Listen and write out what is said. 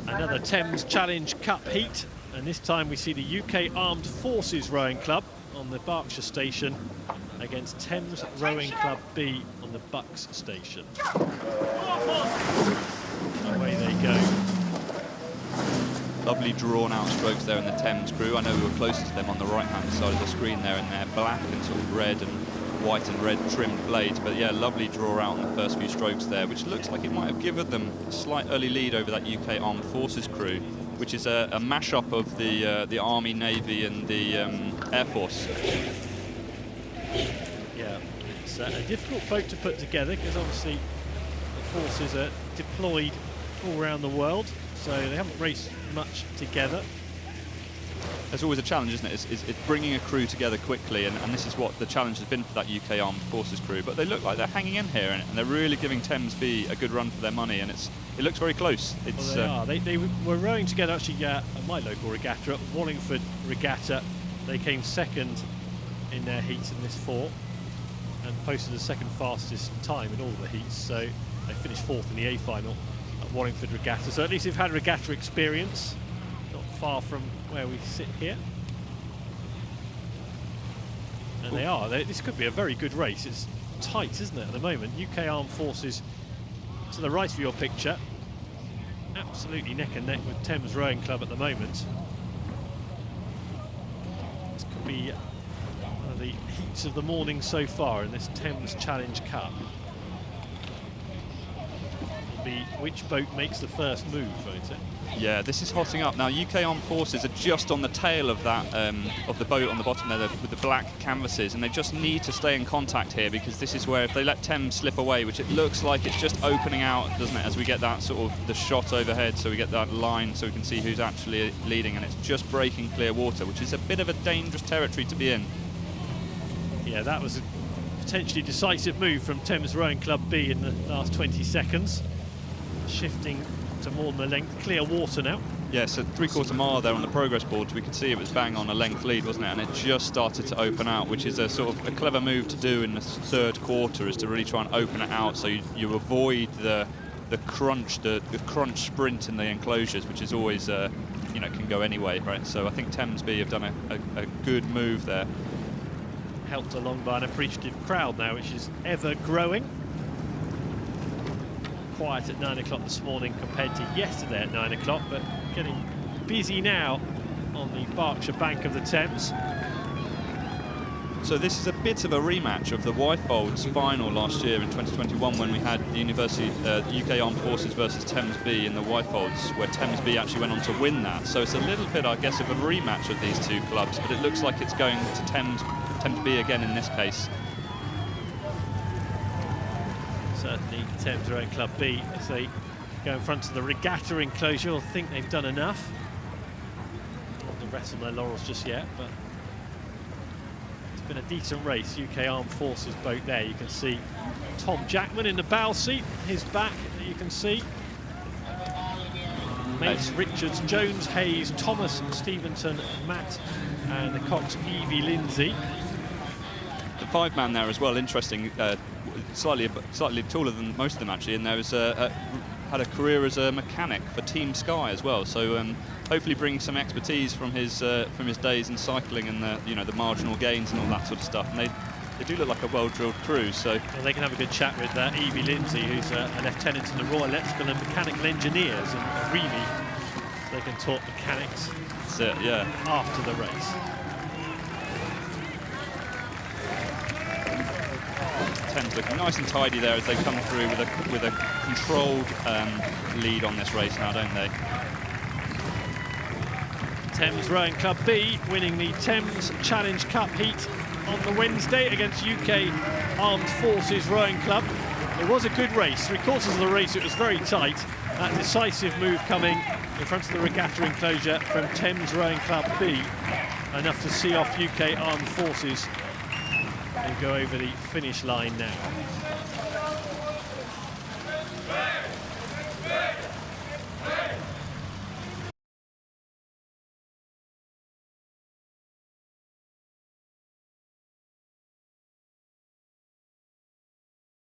Another Thames Challenge Cup heat, and this time we see the UK Armed Forces Rowing Club on the Berkshire station against Thames Rowing Club B on the Bucks station. Away they go. Lovely drawn-out strokes there in the Thames crew. I know we were closer to them on the right-hand side of the screen there in their black and sort of red and white and red trimmed blades, but yeah, lovely draw out in the first few strokes there, which looks like it might have given them a slight early lead over that UK Armed Forces crew, which is a mashup of the Army, Navy and the Air Force. Yeah, it's a difficult boat to put together because obviously the forces are deployed all around the world, so they haven't raced much together. There's always a challenge, isn't it? It's bringing a crew together quickly, and this is what the challenge has been for that UK Armed Forces crew. But they look like they're hanging in here, and they're really giving Thames B a good run for their money, and it looks very close. It's, well, they were rowing together actually at my local regatta, at Wallingford Regatta. They came second in their heat in this four and posted the second fastest time in all of the heats, so they finished fourth in the A final at Wallingford Regatta. So at least they've had regatta experience, not far from where we sit here. And they are. This could be a very good race. It's tight, isn't it, at the moment? UK Armed Forces to the right of your picture. Absolutely neck and neck with Thames Rowing Club at the moment. This could be one of the heats of the morning so far in this Thames Challenge Cup. It'll be which boat makes the first move, won't it? Yeah, this is hotting up now. UK Armed Forces are just on the tail of that of the boat on the bottom there with the black canvases, and they just need to stay in contact here, because this is where if they let Thames slip away, which it looks like it's just opening out, doesn't it, as we get that sort of the shot overhead, so we get that line so we can see who's actually leading, and it's just breaking clear water, which is a bit of a dangerous territory to be in. Yeah, that was a potentially decisive move from Thames Rowing Club B in the last 20 seconds. Shifting to more than a length, clear water now. Yeah, so 3/4 mile there on the progress board, we could see it was bang on a length lead, wasn't it? And it just started to open out, which is a sort of a clever move to do in the third quarter, is to really try and open it out so you avoid the crunch sprint in the enclosures, which is always you know, can go anyway, right? So I think Thames B have done a good move there. Helped along by an appreciative crowd now, which is ever growing. Quiet at 9 o'clock this morning compared to yesterday at 9 o'clock, but getting busy now on the Berkshire bank of the Thames. So this is a bit of a rematch of the Whitefolds final last year in 2021, when we had the UK Armed Forces versus Thames B in the Whitefolds, where Thames B actually went on to win that. So it's a little bit, I guess, of a rematch of these two clubs, but it looks like it's going to Thames B again in this case. Certainly Thames Rowing Club B, as they go in front of the regatta enclosure, will think they've done enough. Not the rest of their laurels just yet, but it's been a decent race. UK Armed Forces boat there. You can see Tom Jackman in the bow seat, his back that you can see. Mace, Richards, Jones, Hayes, Thomas, Stevenson, Matt, and the Cox Evie Lindsay. The five-man there as well, interesting. Slightly taller than most of them actually, and there was had a career as a mechanic for Team Sky as well. So hopefully bringing some expertise from his days in cycling and the marginal gains and all that sort of stuff. And they do look like a well-drilled crew. So well, they can have a good chat with Evie Lindsay, who's a lieutenant in the Royal Electrical and Mechanical Engineers, and really they can talk mechanics. That's it, yeah. After the race. Thames looking nice and tidy there as they come through with a controlled lead on this race now, don't they? Thames Rowing Club B winning the Thames Challenge Cup heat on the Wednesday against UK Armed Forces Rowing Club. It was a good race. 3/4 of the race it was very tight. That decisive move coming in front of the regatta enclosure from Thames Rowing Club B, enough to see off UK Armed Forces and go over the finish line now.